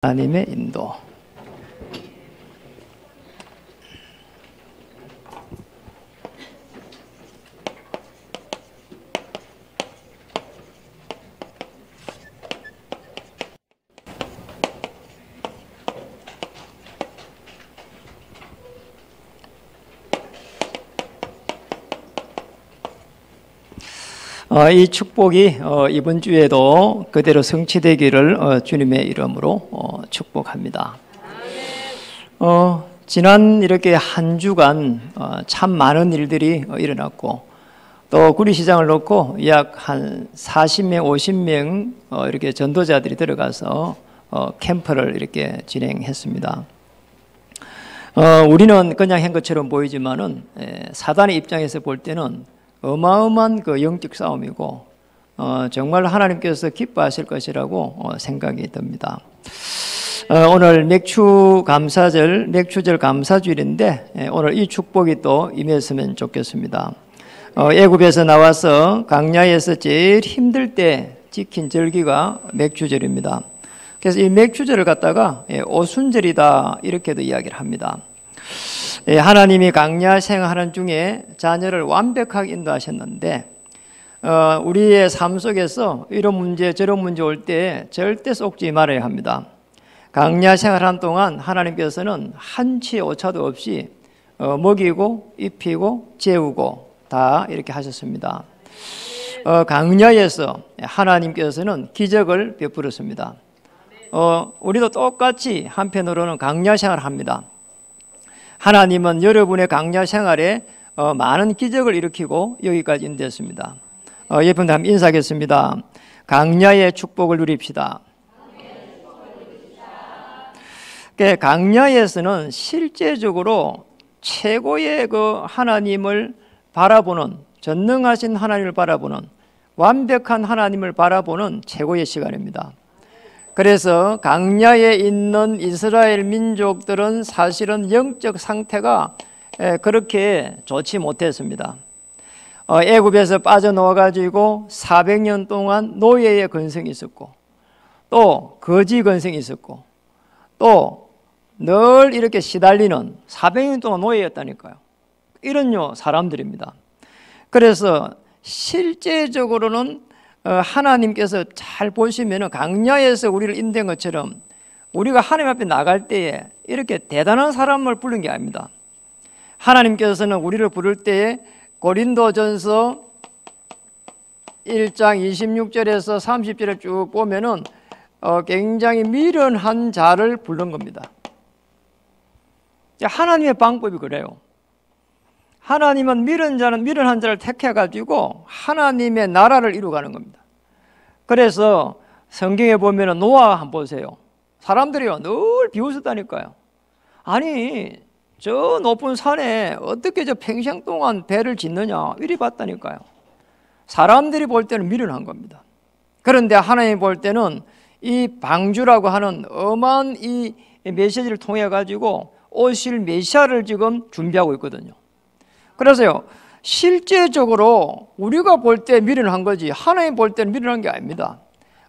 하나님의 인도. 이 축복이 이번 주에도 그대로 성취되기를 주님의 이름으로 축복합니다. 지난 이렇게 한 주간 참 많은 일들이 일어났고, 또 구리시장을 놓고 약 한 40명, 50명 이렇게 전도자들이 들어가서 캠프를 이렇게 진행했습니다. 우리는 그냥 한 것처럼 보이지만은 사단의 입장에서 볼 때는 어마어마한 그 영적 싸움이고 정말 하나님께서 기뻐하실 것이라고 생각이 듭니다. 오늘 맥추절 감사주일인데 오늘 이 축복이 또 임했으면 좋겠습니다. 애굽에서 나와서 광야에서 제일 힘들 때 지킨 절기가 맥추절입니다. 그래서 이 맥추절을 갖다가 오순절이다 이렇게도 이야기를 합니다. 하나님이 광야 생활하는 중에 자녀를 완벽하게 인도하셨는데 우리의 삶 속에서 이런 문제 저런 문제 올 때 절대 속지 말아야 합니다. 광야 생활하는 동안 하나님께서는 한치의 오차도 없이 먹이고 입히고 재우고 다 이렇게 하셨습니다. 광야에서 하나님께서는 기적을 베풀었습니다. 우리도 똑같이 한편으로는 광야 생활을 합니다. 하나님은 여러분의 광야 생활에 많은 기적을 일으키고 여기까지 인도했습니다. 예쁜데 한번 인사하겠습니다. 광야의 축복을 누립시다. 광야에서는 실제적으로 최고의 그 하나님을 바라보는, 전능하신 하나님을 바라보는, 완벽한 하나님을 바라보는 최고의 시간입니다. 그래서 광야에 있는 이스라엘 민족들은 사실은 영적 상태가 그렇게 좋지 못했습니다. 애굽에서 빠져나와 가지고 400년 동안 노예의 근성이 있었고, 또 거지 근성이 있었고, 또 늘 이렇게 시달리는 400년 동안 노예였다니까요. 이런 사람들입니다. 그래서 실제적으로는 하나님께서 잘 보시면 광야에서 우리를 인도한 것처럼 우리가 하나님 앞에 나갈 때에 이렇게 대단한 사람을 부른 게 아닙니다. 하나님께서는 우리를 부를 때에 고린도전서 1장 26절에서 30절에 쭉 보면은 굉장히 미련한 자를 부른 겁니다. 하나님의 방법이 그래요. 하나님은 미련한 자를 택해가지고 하나님의 나라를 이루어가는 겁니다. 그래서 성경에 보면 노아 한번 보세요. 사람들이요 늘 비웃었다니까요. 아니 저 높은 산에 어떻게 저 평생 동안 배를 짓느냐 이리 봤다니까요. 사람들이 볼 때는 미련한 겁니다. 그런데 하나님 볼 때는 이 방주라고 하는 어마한 이 메시지를 통해 가지고 오실 메시아를 지금 준비하고 있거든요. 그래서요 실제적으로 우리가 볼 때 미련한 거지 하나님 볼 때는 미련한 게 아닙니다.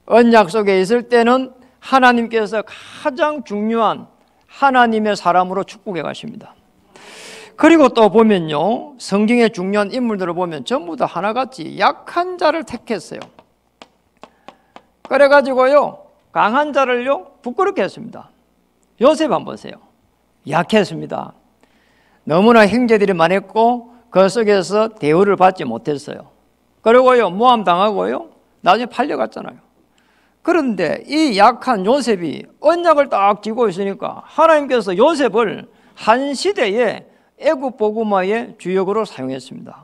언약 속에 있을 때는 하나님께서 가장 중요한 하나님의 사람으로 축복해 가십니다. 그리고 또 보면요 성경의 중요한 인물들을 보면 전부 다 하나같이 약한 자를 택했어요. 그래가지고요 강한 자를요 부끄럽게 했습니다. 요셉 한번 보세요. 약했습니다. 너무나 형제들이 많았고 그 속에서 대우를 받지 못했어요. 그리고요 모함 당하고요 나중에 팔려갔잖아요. 그런데 이 약한 요셉이 언약을 딱 쥐고 있으니까 하나님께서 요셉을 한 시대에 애굽 복음화의 주역으로 사용했습니다.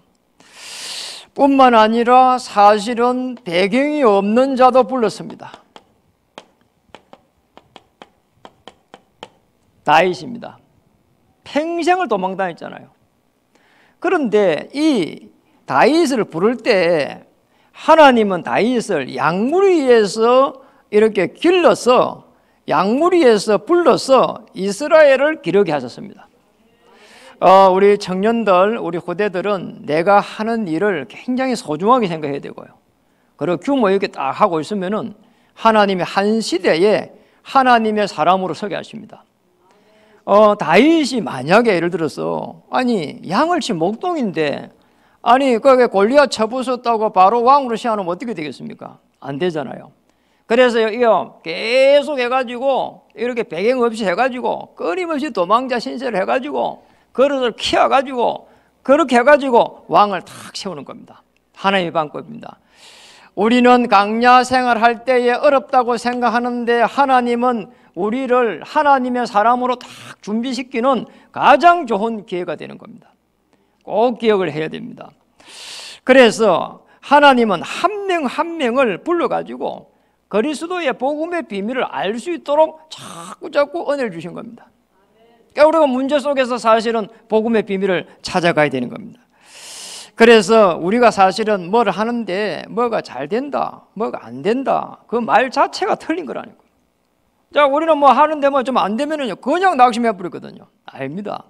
뿐만 아니라 사실은 배경이 없는 자도 불렀습니다. 다윗입니다. 평생을 도망다녔잖아요. 그런데 이 다윗을 부를 때 하나님은 다윗을 양무리에서 이렇게 길러서 양무리에서 불러서 이스라엘을 기르게 하셨습니다. 우리 청년들, 우리 후대들은 내가 하는 일을 굉장히 소중하게 생각해야 되고요. 그리고 규모 있게 딱 하고 있으면은 하나님이 한 시대에 하나님의 사람으로 서게 하십니다. 다윗이 만약에 예를 들어서 아니 양을 친 목동인데 아니 거기에 골리앗 쳐부쉈다고 바로 왕으로 시하면 어떻게 되겠습니까? 안 되잖아요. 그래서 이거 계속 해가지고 이렇게 배경 없이 해가지고 끊임없이 도망자 신세를 해가지고 그릇을 키워가지고 그렇게 해가지고 왕을 탁 세우는 겁니다. 하나님의 방법입니다. 우리는 강야 생활할 때에 어렵다고 생각하는데 하나님은 우리를 하나님의 사람으로 딱 준비시키는 가장 좋은 기회가 되는 겁니다. 꼭 기억을 해야 됩니다. 그래서 하나님은 한 명 한 명을 불러가지고 그리스도의 복음의 비밀을 알 수 있도록 자꾸 은혜를 주신 겁니다. 그러니까 우리가 문제 속에서 사실은 복음의 비밀을 찾아가야 되는 겁니다. 그래서 우리가 사실은 뭘 하는데 뭐가 잘 된다, 뭐가 안 된다, 그 말 자체가 틀린 거라는 거예요. 자, 우리는 뭐 하는데 뭐 좀 안 되면은요, 그냥 낙심해 버리거든요. 아닙니다.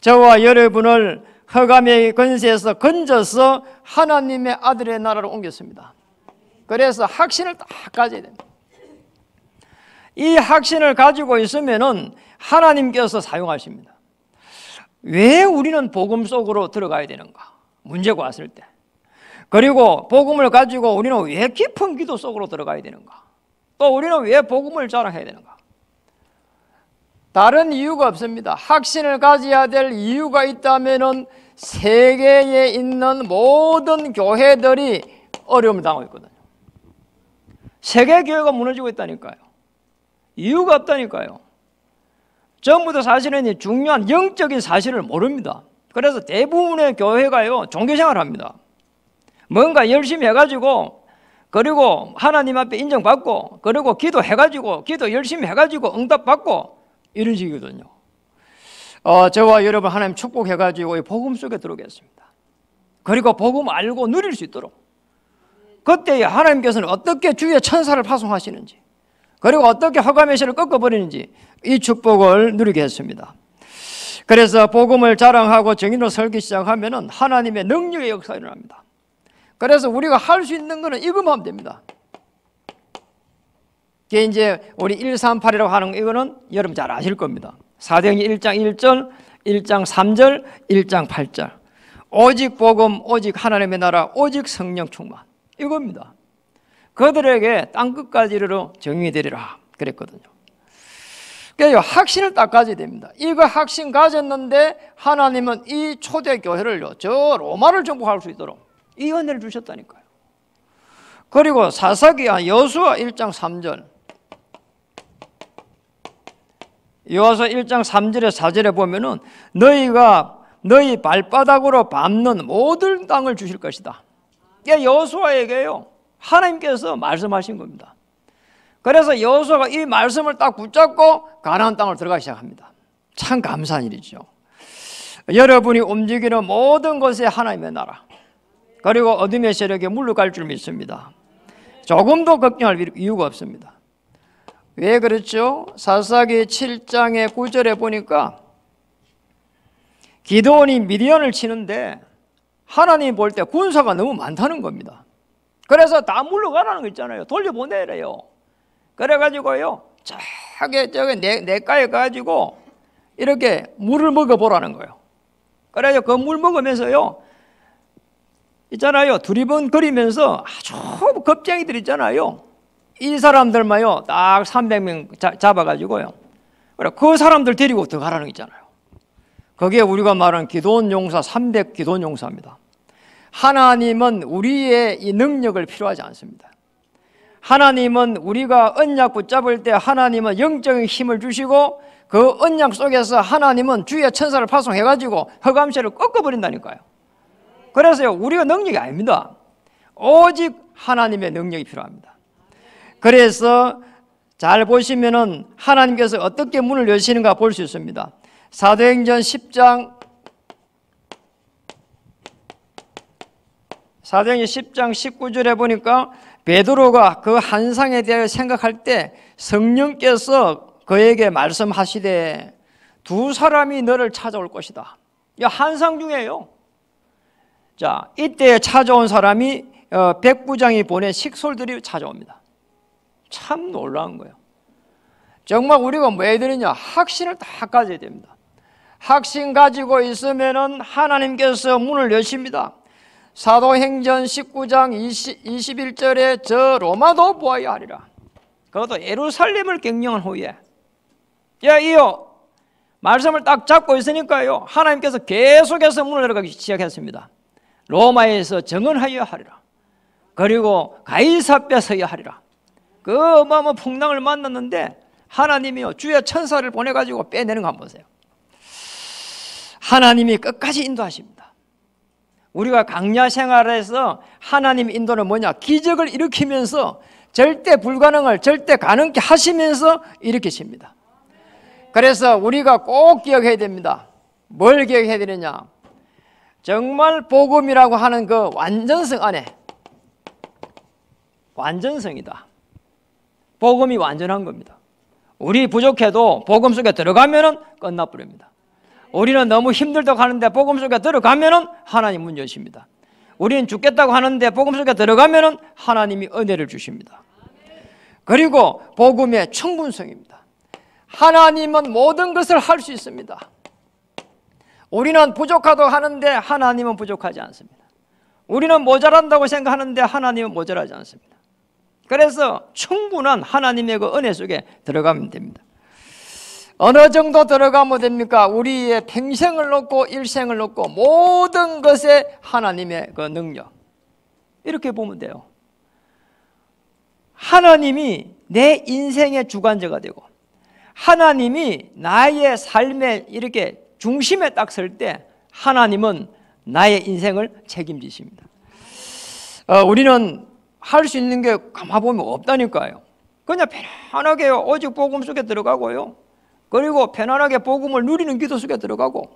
저와 여러분을 흑암의 권세에서 건져서 하나님의 아들의 나라로 옮겼습니다. 그래서 확신을 딱 가져야 됩니다. 이 확신을 가지고 있으면은 하나님께서 사용하십니다. 왜 우리는 복음 속으로 들어가야 되는가? 문제가 왔을 때. 그리고 복음을 가지고 우리는 왜 깊은 기도 속으로 들어가야 되는가? 또 우리는 왜 복음을 자랑해야 되는가? 다른 이유가 없습니다. 확신을 가져야 될 이유가 있다면은 세계에 있는 모든 교회들이 어려움을 당하고 있거든요. 세계 교회가 무너지고 있다니까요. 이유가 없다니까요. 전부 다 사실은 중요한 영적인 사실을 모릅니다. 그래서 대부분의 교회가요, 종교생활을 합니다. 뭔가 열심히 해가지고, 그리고 하나님 앞에 인정받고, 그리고 기도해가지고, 기도 열심히 해가지고 응답받고, 이런 식이거든요. 저와 여러분 하나님 축복해가지고 복음 속에 들어오겠습니다. 그리고 복음 알고 누릴 수 있도록. 그때 하나님께서는 어떻게 주위에 천사를 파송하시는지, 그리고 어떻게 흑암의 실을 꺾어버리는지 이 축복을 누리게 했습니다. 그래서 복음을 자랑하고 정의로 살기 시작하면은 하나님의 능력의 역사가 일어납니다. 그래서 우리가 할 수 있는 거는 이것만 하면 됩니다. 이게 이제 우리 138이라고 하는 이거는 여러분 잘 아실 겁니다. 사도행전 1장 1절, 1장 3절, 1장 8절. 오직 복음, 오직 하나님의 나라, 오직 성령 충만. 이겁니다. 그들에게 땅끝까지 이르러 정의가 되리라 그랬거든요. 그러니까 확신을 딱 가져야 됩니다. 이거 확신 가졌는데 하나님은 이 초대교회를요, 저 로마를 정복할 수 있도록 이 은혜를 주셨다니까요. 그리고 사사기야 여호수아 1장 3절, 여호수아 1장 3절에 4절에 보면은 너희가 너희 발바닥으로 밟는 모든 땅을 주실 것이다. 이게 여호수아에게요, 하나님께서 말씀하신 겁니다. 그래서 여호수아가 이 말씀을 딱 붙잡고 가나안 땅을 들어가기 시작합니다. 참 감사한 일이죠. 여러분이 움직이는 모든 것에 하나님의 나라, 그리고 어둠의 세력에 물러갈 줄 믿습니다. 조금도 걱정할 이유가 없습니다. 왜 그렇죠? 사사기 7장의 9절에 보니까 기드온이 미디안을 치는데 하나님이 볼 때 군사가 너무 많다는 겁니다. 그래서 다 물러가라는 거 있잖아요. 돌려보내래요. 그래가지고요, 저기 내가에 가지고 이렇게 물을 먹어보라는 거예요. 그래서 그 물 먹으면서요, 있잖아요, 두리번거리면서 아주 겁쟁이들 있잖아요. 이 사람들만요 딱 300명 잡아가지고요, 그 사람들 데리고 들어가라는 거 있잖아요. 그게 우리가 말하는 기도원 용사, 300 기도원 용사입니다. 하나님은 우리의 이 능력을 필요하지 않습니다. 하나님은 우리가 언약 붙잡을 때 하나님은 영적인 힘을 주시고 그 언약 속에서 하나님은 주의 천사를 파송해가지고 흑암세를 꺾어버린다니까요. 그래서요, 우리가 능력이 아닙니다. 오직 하나님의 능력이 필요합니다. 그래서 잘 보시면은 하나님께서 어떻게 문을 여시는가 볼 수 있습니다. 사도행전 10장 19절에 보니까 베드로가 그 환상에 대해 생각할 때 성령께서 그에게 말씀하시되 두 사람이 너를 찾아올 것이다. 이 환상 중에요. 자, 이때 찾아온 사람이 백부장이 보낸 식솔들이 찾아옵니다. 참 놀라운 거예요. 정말 우리가 뭐 해야 되느냐? 확신을 딱 가져야 됩니다. 확신 가지고 있으면은 하나님께서 문을 여십니다. 사도행전 19장 21절에 저 로마도 보아야 하리라. 그것도 예루살렘을 경영한 후에, 야 이요 말씀을 딱 잡고 있으니까요, 하나님께서 계속해서 문을 열어가기 시작했습니다. 로마에서 정언하여야 하리라. 그리고 가이사 앞에 서야 하리라. 그 어마어마한 풍랑을 만났는데 하나님이요 주의 천사를 보내가지고 빼내는 거 한번 보세요. 하나님이 끝까지 인도하십니다. 우리가 강야 생활에서 하나님 인도는 뭐냐? 기적을 일으키면서 절대 불가능을 절대 가능케 하시면서 일으키십니다. 그래서 우리가 꼭 기억해야 됩니다. 뭘 기억해야 되느냐? 정말 복음이라고 하는 그 완전성 안에, 완전성이다. 복음이 완전한 겁니다. 우리 부족해도 복음 속에 들어가면은 끝나버립니다. 우리는 너무 힘들다고 하는데 복음 속에 들어가면은 하나님 문 여십니다. 우리는 죽겠다고 하는데 복음 속에 들어가면은 하나님이 은혜를 주십니다. 그리고 복음의 충분성입니다. 하나님은 모든 것을 할 수 있습니다. 우리는 부족하다고 하는데 하나님은 부족하지 않습니다. 우리는 모자란다고 생각하는데 하나님은 모자라지 않습니다. 그래서 충분한 하나님의 그 은혜 속에 들어가면 됩니다. 어느 정도 들어가면 됩니까? 우리의 평생을 놓고 일생을 놓고 모든 것에 하나님의 그 능력, 이렇게 보면 돼요. 하나님이 내 인생의 주관자가 되고 하나님이 나의 삶의 이렇게 중심에 딱 설 때 하나님은 나의 인생을 책임지십니다. 우리는 할 수 있는 게 가만 보면 없다니까요. 그냥 편안하게요, 오직 복음 속에 들어가고요, 그리고 편안하게 복음을 누리는 기도 속에 들어가고,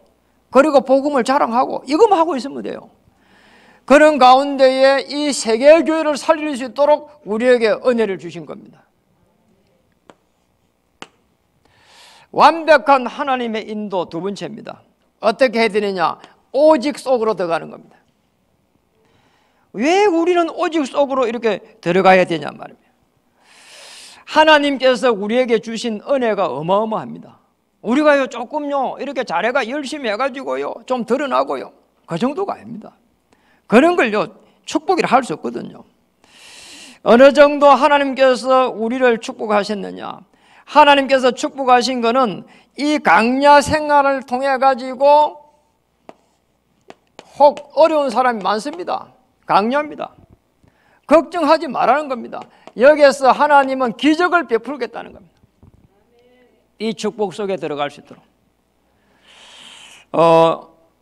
그리고 복음을 자랑하고, 이것만 하고 있으면 돼요. 그런 가운데에 이 세계교회를 살릴 수 있도록 우리에게 은혜를 주신 겁니다. 완벽한 하나님의 인도 두 번째입니다. 어떻게 해야 되느냐? 오직 속으로 들어가는 겁니다. 왜 우리는 오직 속으로 이렇게 들어가야 되냐 말입니다. 하나님께서 우리에게 주신 은혜가 어마어마합니다. 우리가요 조금요 이렇게 자네가 열심히 해가지고요 좀 드러나고요 그 정도가 아닙니다. 그런 걸요 축복이라 할 수 없거든요. 어느 정도 하나님께서 우리를 축복하셨느냐? 하나님께서 축복하신 것은 이 강야 생활을 통해 가지고 혹 어려운 사람이 많습니다. 강야입니다. 걱정하지 말라는 겁니다. 여기에서 하나님은 기적을 베풀겠다는 겁니다. 이 축복 속에 들어갈 수 있도록.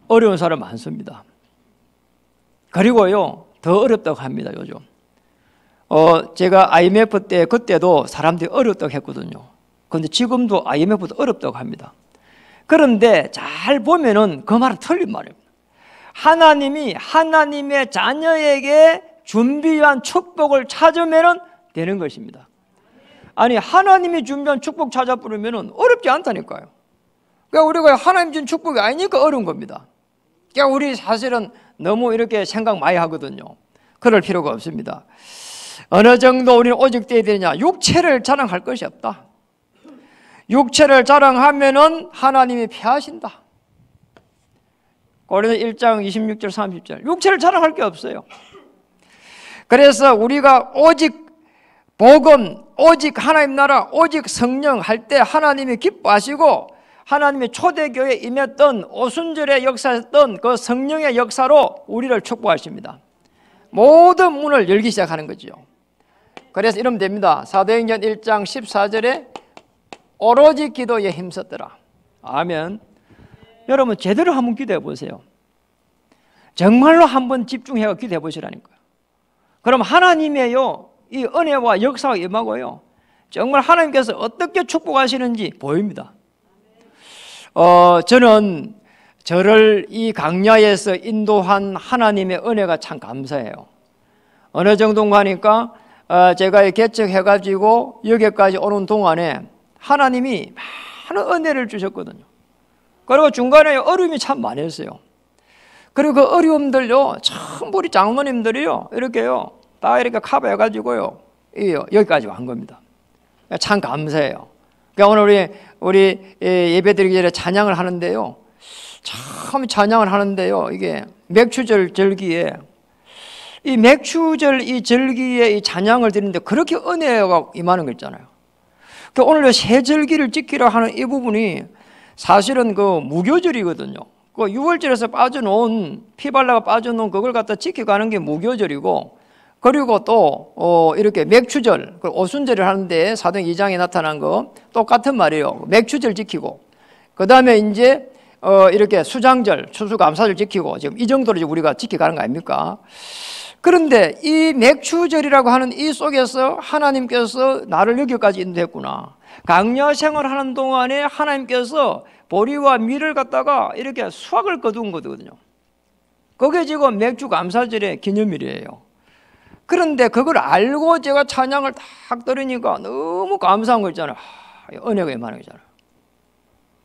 어려운 사람 많습니다. 그리고요 더 어렵다고 합니다. 요즘 제가 IMF 때 그때도 사람들이 어렵다고 했거든요. 그런데 지금도 IMF도 어렵다고 합니다. 그런데 잘 보면은 그 말은 틀린 말입니다. 하나님이 하나님의 자녀에게 준비한 축복을 찾으면 되는 것입니다. 아니 하나님이 준비한 축복 찾아 부르면 어렵지 않다니까요. 그러니까 우리가 하나님 준 축복이 아니니까 어려운 겁니다. 그러니까 우리 사실은 너무 이렇게 생각 많이 하거든요. 그럴 필요가 없습니다. 어느 정도 우리는 오직 돼야 되느냐? 육체를 자랑할 것이 없다. 육체를 자랑하면은 하나님이 피하신다. 고린도 1장 26절 30절. 육체를 자랑할 게 없어요. 그래서 우리가 오직 복음, 오직 하나님 나라, 오직 성령 할 때 하나님이 기뻐하시고 하나님의 초대교회에 임했던 오순절의 역사였던 그 성령의 역사로 우리를 축복하십니다. 모든 문을 열기 시작하는 거죠. 그래서 이러면 됩니다. 사도행전 1장 14절에 오로지 기도에 힘썼더라. 아멘. 여러분 제대로 한번 기도해 보세요. 정말로 한번 집중해서 기도해 보시라니까요. 그럼 하나님의요 이 은혜와 역사가 임하고요 정말 하나님께서 어떻게 축복하시는지 보입니다. 저는 저를 이 강야에서 인도한 하나님의 은혜가 참 감사해요. 어느 정도인가 하니까 제가 개척해가지고 여기까지 오는 동안에 하나님이 많은 은혜를 주셨거든요. 그리고 중간에 어려움이 참 많았어요. 그리고 그 어려움들요 참 우리 장로님들이요 이렇게요 다 이렇게 커버해가지고요 여기까지 온 겁니다. 참 감사해요. 그러니까 오늘 우리 예배드리기 전에 찬양을 하는데요, 참 찬양을 하는데요, 이게 맥추절 절기에 이 맥추절 이 절기에 이 찬양을 드리는데 그렇게 은혜가 임하는 거 있잖아요. 그러니까 오늘 새 절기를 지키라 하는 이 부분이 사실은 그 무교절이거든요. 그 유월절에서 빠져놓은 피발라가 빠져놓은 그걸 갖다 지켜가는 게 무교절이고, 그리고 또 이렇게 맥추절, 그 오순절을 하는데 사도행 2장에 나타난 거 똑같은 말이에요. 맥추절 지키고, 그 다음에 이제 이렇게 수장절, 추수감사절 지키고, 지금 이 정도로 우리가 지켜가는 거 아닙니까? 그런데 이 맥추절이라고 하는 이 속에서 하나님께서 나를 여기까지 인도했구나. 강야 생활하는 동안에 하나님께서 보리와 밀을 갖다가 이렇게 수확을 거둔 거거든요. 그게 지금 맥주 감사절의 기념일이에요. 그런데 그걸 알고 제가 찬양을 딱 들으니까 너무 감사한 거 있잖아요. 은혜가 임하는 거잖아요.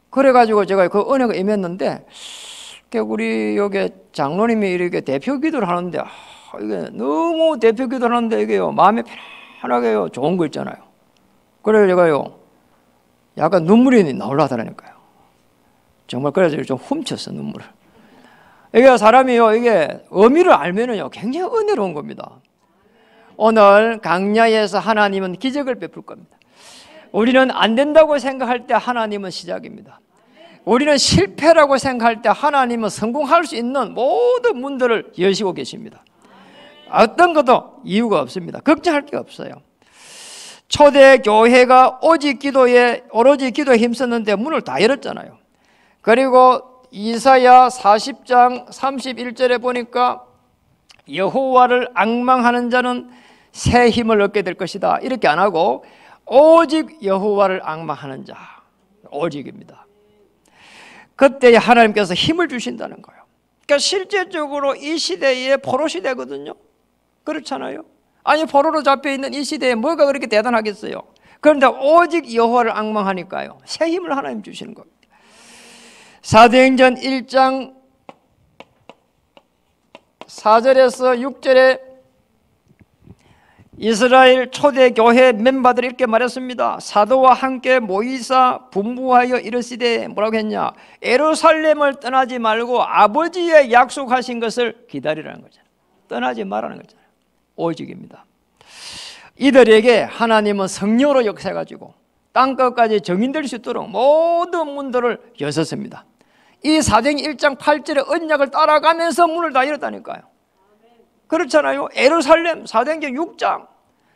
그래가지고 제가 그 은혜가 임했는데, 우리 여기 장로님이 이렇게 대표 기도를 하는데, 이게 너무 대표 기도를 하는데 이게요, 마음이 편하게요, 좋은 거 있잖아요. 그래서 제가요, 약간 눈물이 나오려 하더라니까요. 정말 그래서 좀 훔쳤어, 눈물을. 이게 사람이요, 이게 의미를 알면은요, 굉장히 은혜로운 겁니다. 오늘 강야에서 하나님은 기적을 베풀 겁니다. 우리는 안 된다고 생각할 때 하나님은 시작입니다. 우리는 실패라고 생각할 때 하나님은 성공할 수 있는 모든 문들을 여시고 계십니다. 어떤 것도 이유가 없습니다. 걱정할 게 없어요. 초대교회가 오직 기도에, 오로지 기도에 힘썼는데 문을 다 열었잖아요. 그리고 이사야 40장 31절에 보니까 여호와를 앙망하는 자는 새 힘을 얻게 될 것이다, 이렇게 안 하고 오직 여호와를 앙망하는 자, 오직입니다. 그때 하나님께서 힘을 주신다는 거예요. 그러니까 실제적으로 이 시대에 포로 시대거든요. 그렇잖아요. 아니, 포로로 잡혀있는 이 시대에 뭐가 그렇게 대단하겠어요. 그런데 오직 여호와를 앙망하니까요, 새 힘을 하나님 주시는 겁니다. 사도행전 1장 4절에서 6절에 이스라엘 초대교회 멤버들이 이렇게 말했습니다. 사도와 함께 모이사 분부하여 이르시되, 뭐라고 했냐, 예루살렘을 떠나지 말고 아버지의 약속하신 것을 기다리라는 거잖아요. 떠나지 말라는 거잖아요. 오직입니다. 이들에게 하나님은 성령으로 역사해가지고 땅끝까지 정인될 수 있도록 모든 문들을 여셨습니다. 이 사도행 1장 8절의 언약을 따라가면서 문을 다 열었다니까요. 그렇잖아요. 예루살렘 사도행전 6장,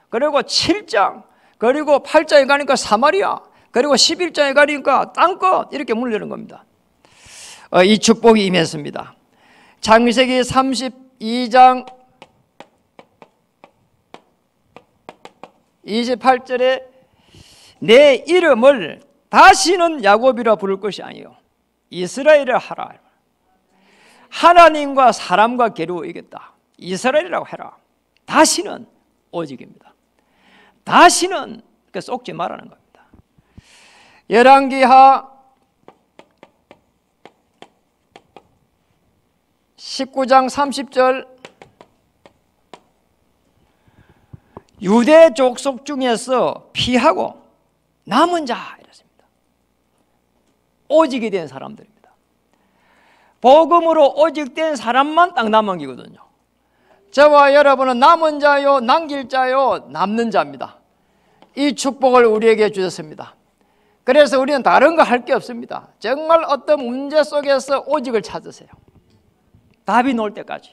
그리고 7장, 그리고 8장에 가니까 사마리아, 그리고 11장에 가니까 땅끝, 이렇게 문을 여는 겁니다. 이 축복이 임했습니다. 창세기 32장 28절에 내 이름을 다시는 야곱이라 부를 것이 아니요 이스라엘이라 하라. 하나님과 사람과 겨루어 이겼다. 이스라엘이라고 해라. 다시는 오직입니다. 다시는 속지 말라는 겁니다. 열왕기하 19장 30절 유대 족속 중에서 피하고 남은 자, 이렇습니다. 오직이 된 사람들입니다. 복음으로 오직된 사람만 딱 남은 거거든요. 저와 여러분은 남은 자요, 남길 자요, 남는 자입니다. 이 축복을 우리에게 주셨습니다. 그래서 우리는 다른 거 할 게 없습니다. 정말 어떤 문제 속에서 오직을 찾으세요. 답이 나올 때까지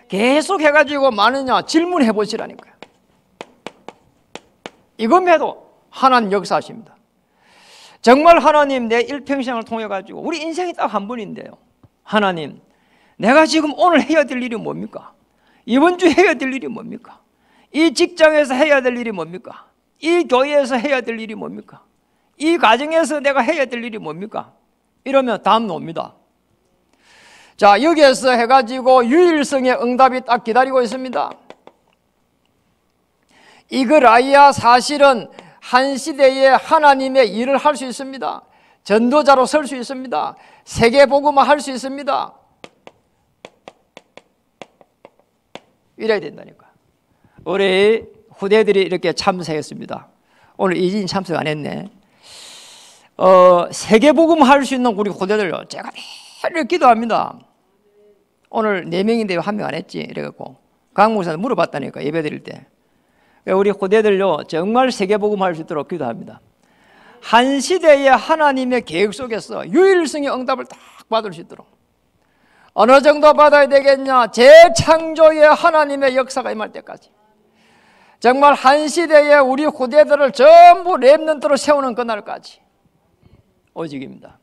계속 해가지고 많으냐 질문해 보시라니까요. 이것에도 하나님 역사하십니다. 정말 하나님, 내 일평생을 통해 가지고 우리 인생이 딱 한 번인데요, 하나님, 내가 지금 오늘 해야 될 일이 뭡니까? 이번 주 해야 될 일이 뭡니까? 이 직장에서 해야 될 일이 뭡니까? 이 교회에서 해야 될 일이 뭡니까? 이 가정에서 내가 해야 될 일이 뭡니까? 이러면 답 나옵니다. 자, 여기에서 해가지고 유일성의 응답이 딱 기다리고 있습니다. 이그라이아 사실은 한 시대에 하나님의 일을 할 수 있습니다. 전도자로 설 수 있습니다. 세계복음화 할 수 있습니다. 이래야 된다니까. 우리 후대들이 이렇게 참석했습니다. 오늘 이진이 참석 안 했네. 세계복음 할 수 있는 우리 후대들요, 제가 매일 기도합니다. 오늘 4명인데 1명 안 했지 이래갖고 강 목사한테 물어봤다니까, 예배 드릴 때. 우리 후대들요 정말 세계복음 할 수 있도록 기도합니다. 한 시대에 하나님의 계획 속에서 유일성의 응답을 딱 받을 수 있도록. 어느 정도 받아야 되겠냐? 재창조의 하나님의 역사가 임할 때까지. 정말 한 시대에 우리 후대들을 전부 렘넌트로 세우는 그날까지. 오직입니다.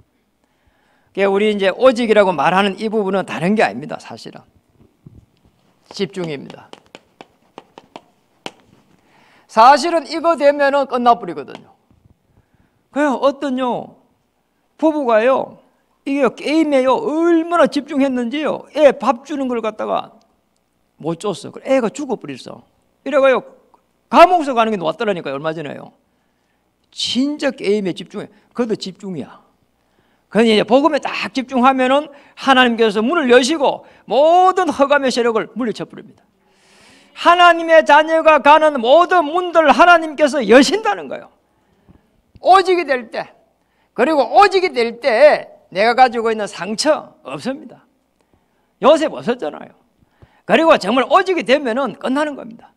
우리 이제 오직이라고 말하는 이 부분은 다른 게 아닙니다. 사실은 집중입니다. 사실은 이거 되면은 끝나버리거든요. 그냥 어떤요 부부가요, 이게 게임에요 얼마나 집중했는지요, 애 밥 주는 걸 갖다가 못 줬어. 애가 죽어버렸어. 이래가요 감옥서 가는 게 왔더라니까요. 얼마 전에요. 진짜 게임에 집중해. 그것도 집중이야. 그러니 이제 복음에 딱 집중하면은 하나님께서 문을 여시고 모든 흑암의 세력을 물리쳐 버립니다. 하나님의 자녀가 가는 모든 문들을 하나님께서 여신다는 거예요. 오직이 될 때. 그리고 오직이 될 때 내가 가지고 있는 상처 없습니다. 요셉 없었잖아요. 그리고 정말 오직이 되면은 끝나는 겁니다.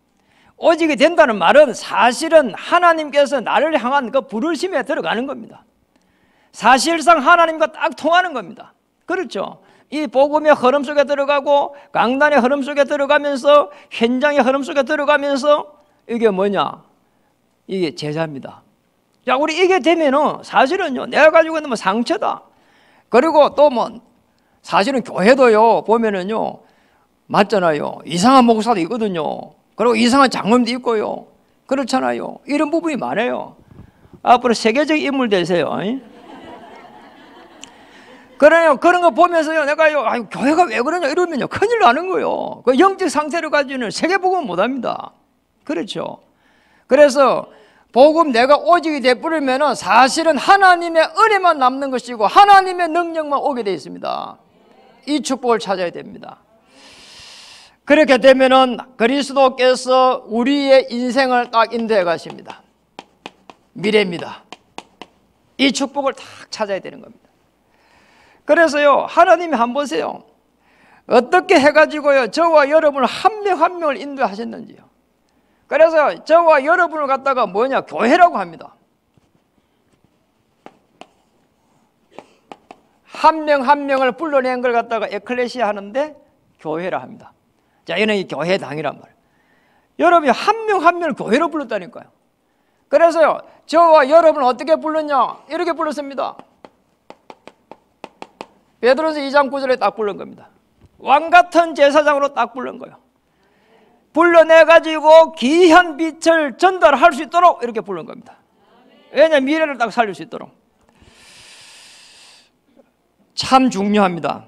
오직이 된다는 말은 사실은 하나님께서 나를 향한 그 부르심에 들어가는 겁니다. 사실상 하나님과 딱 통하는 겁니다. 그렇죠? 이 복음의 흐름 속에 들어가고 강단의 흐름 속에 들어가면서 현장의 흐름 속에 들어가면서 이게 뭐냐? 이게 제자입니다. 자, 우리 이게 되면은 사실은요, 내가 가지고 있는 뭐 상처다. 그리고 또 뭐 사실은 교회도요 보면은요 맞잖아요. 이상한 목사도 있거든요. 그리고 이상한 장로님도 있고요. 그렇잖아요. 이런 부분이 많아요. 앞으로 세계적 인물 되세요. 그래요. 그런 거 보면서요, 내가요, 아유, 교회가 왜 그러냐 이러면요, 큰일 나는 거예요. 그 영적 상태를 가지고는 세계복음 못 합니다. 그렇죠. 그래서 복음 내가 오직이 되버리면은 사실은 하나님의 은혜만 남는 것이고 하나님의 능력만 오게 되어 있습니다. 이 축복을 찾아야 됩니다. 그렇게 되면은 그리스도께서 우리의 인생을 딱 인도해 가십니다. 미래입니다. 이 축복을 딱 찾아야 되는 겁니다. 그래서요, 하나님이 한번 보세요. 어떻게 해가지고요, 저와 여러분을 한 명 한 명을 인도하셨는지요. 그래서 저와 여러분을 갖다가 뭐냐, 교회라고 합니다. 한 명 한 명을 불러낸 걸 갖다가 에클레시아 하는데 교회라 합니다. 자, 이는 이 교회 당이란 말이에요. 여러분이 한 명 한 명을 교회로 불렀다니까요. 그래서요, 저와 여러분을 어떻게 불렀냐, 이렇게 불렀습니다. 베드로서 2장 9절에 딱 부른 겁니다. 왕같은 제사장으로 딱 부른 거예요. 불러내가지고 귀한 빛을 전달할 수 있도록 이렇게 부른 겁니다. 왜냐하면 미래를 딱 살릴 수 있도록. 참 중요합니다.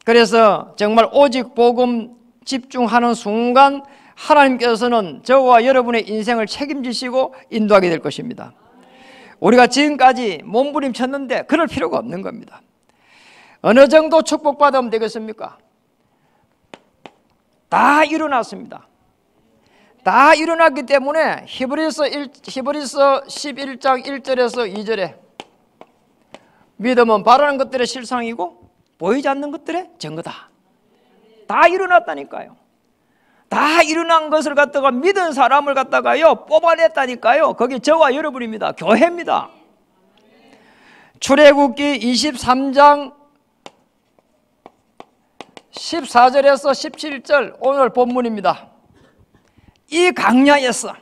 그래서 정말 오직 복음 집중하는 순간 하나님께서는 저와 여러분의 인생을 책임지시고 인도하게 될 것입니다. 우리가 지금까지 몸부림쳤는데 그럴 필요가 없는 겁니다. 어느 정도 축복받으면 되겠습니까? 다 일어났습니다. 다 일어났기 때문에 히브리서 11장 1절에서 2절에 믿음은 바라는 것들의 실상이고 보이지 않는 것들의 증거다. 다 일어났다니까요. 다 일어난 것을 갖다가 믿은 사람을 갖다가요 뽑아냈다니까요. 거기 저와 여러분입니다. 교회입니다. 출애굽기 23장 14절에서 17절 오늘 본문입니다. 이 강야에서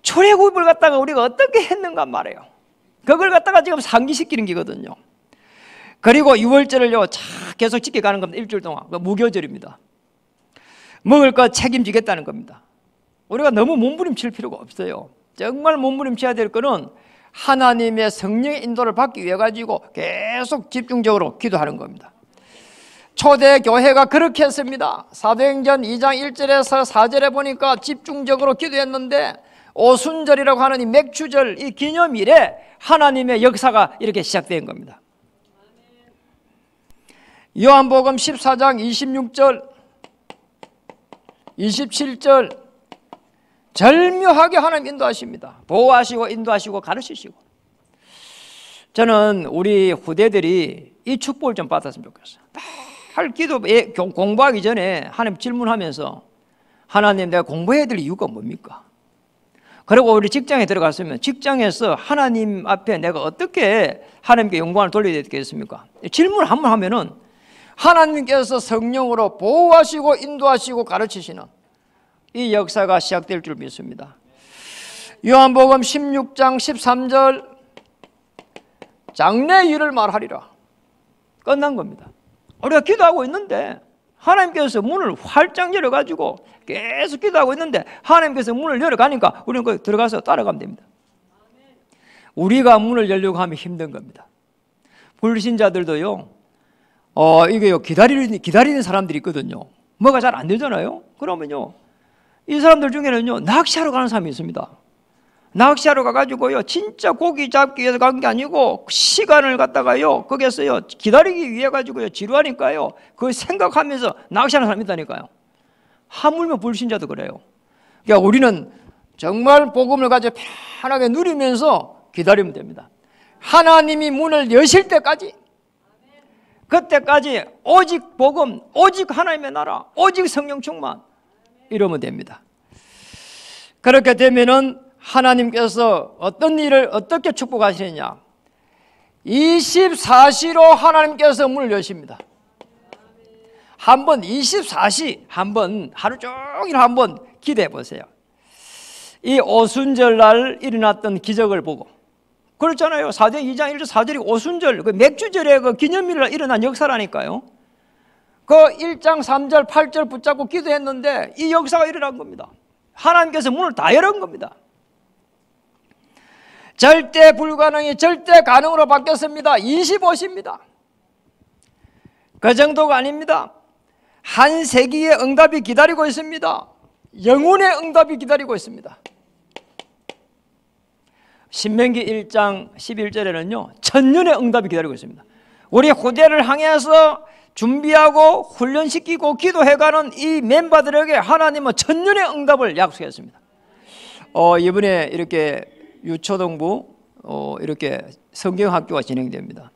출애굽을 갖다가 우리가 어떻게 했는가 말이에요. 그걸 갖다가 지금 상기시키는 거거든요. 그리고 6월절을요 계속 지켜가는 겁니다. 일주일 동안. 무교절입니다. 먹을 것 책임지겠다는 겁니다. 우리가 너무 몸부림칠 필요가 없어요. 정말 몸부림쳐야 될 거는 하나님의 성령의 인도를 받기 위해 가지고 계속 집중적으로 기도하는 겁니다. 초대교회가 그렇게 했습니다. 사도행전 2장 1절에서 4절에 보니까 집중적으로 기도했는데 오순절이라고 하는 이 맥주절, 이 기념일에 하나님의 역사가 이렇게 시작된 겁니다. 요한복음 14장 26절 27절 절묘하게 하나님 인도하십니다. 보호하시고 인도하시고 가르치시고 저는 우리 후대들이 이 축복을 좀 받았으면 좋겠어요. 할 기도 공부하기 전에 하나님 질문하면서 하나님 내가 공부해야 될 이유가 뭡니까? 그리고 우리 직장에 들어갔으면 직장에서 하나님 앞에 내가 어떻게 하나님께 영광을 돌려야 되겠습니까? 질문 한번 하면은 하나님께서 성령으로 보호하시고 인도하시고 가르치시는 이 역사가 시작될 줄 믿습니다. 요한복음 16장 13절 장래 일을 말하리라. 끝난 겁니다. 우리가 기도하고 있는데 하나님께서 문을 활짝 열어가지고 계속 기도하고 있는데 하나님께서 문을 열어가니까 우리는 거기 들어가서 따라가면 됩니다. 우리가 문을 열려고 하면 힘든 겁니다. 불신자들도요, 이게요, 기다리는 사람들이 있거든요. 뭐가 잘 안 되잖아요. 그러면요, 이 사람들 중에는요, 낚시하러 가는 사람이 있습니다. 낚시하러 가가지고요, 진짜 고기 잡기 위해서 간 게 아니고 시간을 갖다가요, 거기에서요, 기다리기 위해 가지고요, 지루하니까요, 그걸 생각하면서 낚시하는 사람이 있다니까요. 하물며 불신자도 그래요. 그러니까 우리는 정말 복음을 가지고 편하게 누리면서 기다리면 됩니다. 하나님이 문을 여실 때까지, 그때까지 오직 복음, 오직 하나님의 나라, 오직 성령 충만, 이러면 됩니다. 그렇게 되면은 하나님께서 어떤 일을 어떻게 축복하시느냐, 24시로 하나님께서 문을 여십니다. 한번 24시 한번 하루 종일 한번 기대해 보세요. 이 오순절 날 일어났던 기적을 보고, 그렇잖아요. 사도행 2장 1절 4절이 오순절, 그 맥주절에 그 기념일날 일어난 역사라니까요. 그 1장 3절 8절 붙잡고 기도했는데 이 역사가 일어난 겁니다. 하나님께서 문을 다 열은 겁니다. 절대 불가능이 절대 가능으로 바뀌었습니다. 25시입니다. 그 정도가 아닙니다. 한 세기의 응답이 기다리고 있습니다. 영혼의 응답이 기다리고 있습니다. 신명기 1장 11절에는요, 천년의 응답이 기다리고 있습니다. 우리 후대를 향해서 준비하고 훈련시키고 기도해가는 이 멤버들에게 하나님은 천년의 응답을 약속했습니다. 이번에 이렇게 유초동부 이렇게 성경학교가 진행됩니다.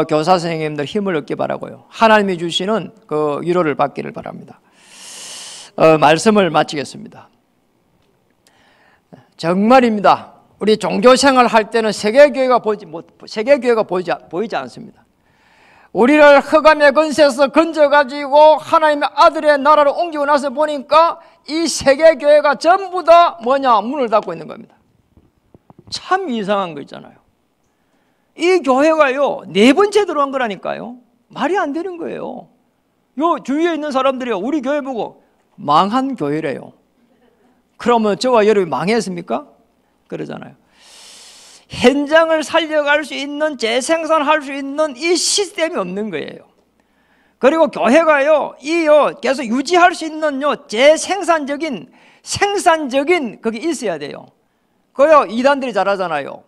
교사 선생님들 힘을 얻기 바라고요. 하나님이 주시는 그 위로를 받기를 바랍니다. 말씀을 마치겠습니다. 정말입니다. 우리 종교생활 할 때는 세계교회가 보이지 않습니다. 우리를 흑암의 권세에서 건져가지고 하나님의 아들의 나라로 옮기고 나서 보니까 이 세계교회가 전부 다 문을 닫고 있는 겁니다. 참 이상한 거 있잖아요. 이 교회가요, 4번째 들어온 거라니까요. 말이 안 되는 거예요. 요 주위에 있는 사람들이요, 우리 교회 보고 망한 교회래요. 그러면 저와 여러분이 망했습니까? 그러잖아요. 현장을 살려갈 수 있는, 재생산할 수 있는 이 시스템이 없는 거예요. 그리고 교회가요, 계속 유지할 수 있는 생산적인 그게 있어야 돼요. 그요, 이단들이 잘하잖아요.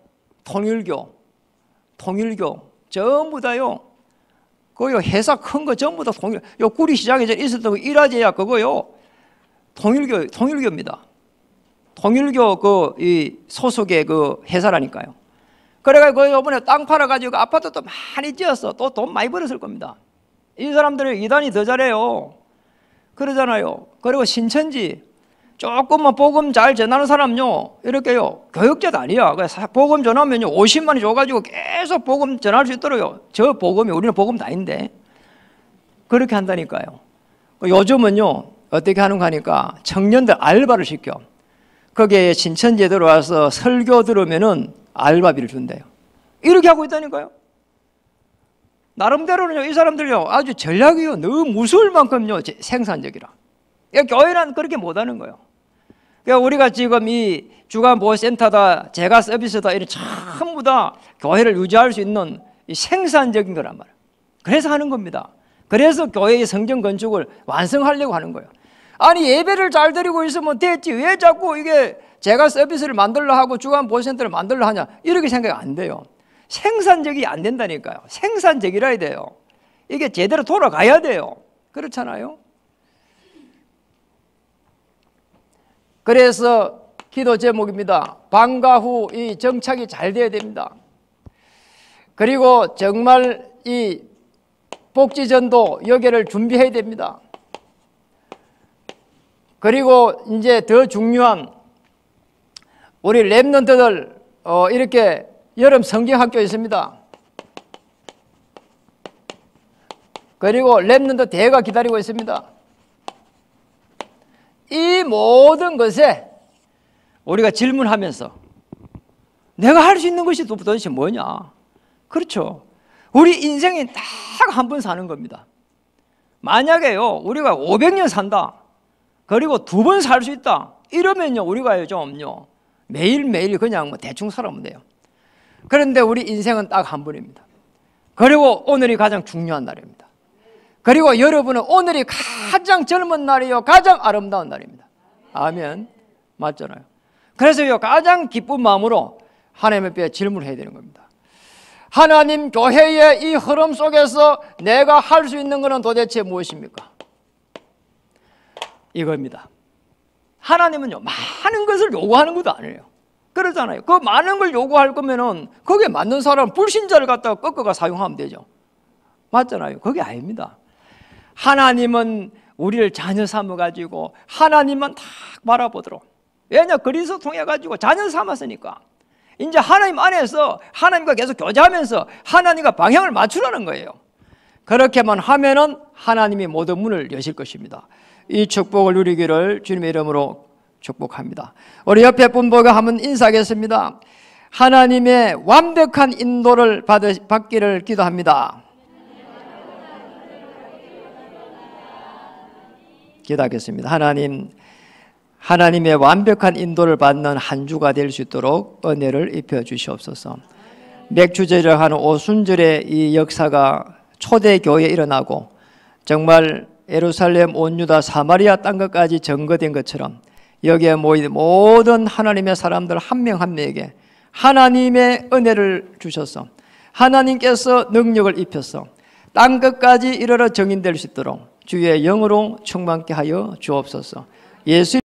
통일교 전부 다요. 그요, 회사 큰 거 전부 다 구리시장에 있었던 거 일화제야 그거요. 통일교입니다. 통일교 이 소속의 그 회사라니까요. 그래가지고 이번에 땅 팔아가지고 아파트도 많이 지었어. 또 돈 많이 벌었을 겁니다. 이 사람들이 이단이 더 잘해요. 그러잖아요. 그리고 신천지 조금만 복음 잘 전하는 사람요, 이렇게요, 교육자도 아니야. 복음 전하면요 50만원 줘가지고 계속 복음 전할 수 있도록요. 저 복음이, 우리는 복음도 아닌데 그렇게 한다니까요. 요즘은요 어떻게 하는가 하니까 청년들 알바를 시켜. 거기에 신천지에 들어와서 설교 들으면은 알바비를 준대요. 이렇게 하고 있다니까요. 나름대로는요, 이 사람들요 아주 전략이요, 너무 무서울 만큼요 생산적이라. 그러니까 교회는 그렇게 못하는 거예요. 그러니까 우리가 지금 이 주간보호센터다, 재가 서비스다, 이런 전부 다 교회를 유지할 수 있는 이 생산적인 거란 말이에요. 그래서 하는 겁니다. 그래서 교회의 성전 건축을 완성하려고 하는 거예요. 아니, 예배를 잘 드리고 있으면 됐지, 왜 자꾸 이게 제가 서비스를 만들려 하고 주간보호센터를 만들려 하냐, 이렇게 생각이 안 돼요. 생산적이 안 된다니까요. 생산적이라야 돼요. 이게 제대로 돌아가야 돼요. 그렇잖아요. 그래서 기도 제목입니다. 방과 후 이 정착이 잘 돼야 됩니다. 그리고 정말 이 복지전도 여기를 준비해야 됩니다. 그리고 이제 더 중요한 우리 랩런트들 이렇게 여름 성경학교 있습니다. 그리고 랩런트 대회가 기다리고 있습니다. 이 모든 것에 우리가 질문하면서 내가 할 수 있는 것이 도대체 뭐냐? 그렇죠. 우리 인생이 딱 한 번 사는 겁니다. 만약에요 우리가 500년 산다, 그리고 2번 살 수 있다, 이러면요 우리가 좀요 매일매일 그냥 뭐 대충 살아면 돼요. 그런데 우리 인생은 딱 한 번입니다. 그리고 오늘이 가장 중요한 날입니다. 그리고 여러분은 오늘이 가장 젊은 날이요 가장 아름다운 날입니다. 아멘. 맞잖아요. 그래서요 가장 기쁜 마음으로 하나님 앞에 질문을 해야 되는 겁니다. 하나님, 교회의 이 흐름 속에서 내가 할 수 있는 것은 도대체 무엇입니까? 이겁니다. 하나님은요 많은 것을 요구하는 것도 아니에요. 그러잖아요. 그 많은 걸 요구할 거면은 거기에 맞는 사람 불신자를 갖다가 꺾어가 사용하면 되죠. 맞잖아요. 그게 아닙니다. 하나님은 우리를 자녀 삼아가지고 하나님만 딱 바라보도록, 왜냐 그리스도 통해 가지고 자녀 삼았으니까 이제 하나님 안에서 하나님과 계속 교제하면서 하나님과 방향을 맞추라는 거예요. 그렇게만 하면은 하나님이 모든 문을 여실 것입니다. 이 축복을 누리기를 주님의 이름으로 축복합니다. 우리 옆에 분보고 한번 인사하겠습니다. 하나님의 완벽한 인도를 받기를 기도합니다. 기도하겠습니다. 하나님의 완벽한 인도를 받는 한 주가 될 수 있도록 은혜를 입혀 주시옵소서. 맥주절을 하는 오순절의 이 역사가 초대교회에 일어나고 정말 예루살렘, 온 유다, 사마리아 땅 끝까지 증거된 것처럼 여기에 모인 모든 하나님의 사람들 한 명 한 명에게 하나님의 은혜를 주셔서 하나님께서 능력을 입혀서 땅 끝까지 이르러 정인될 수 있도록 주의 영으로 충만케 하여 주옵소서. 예수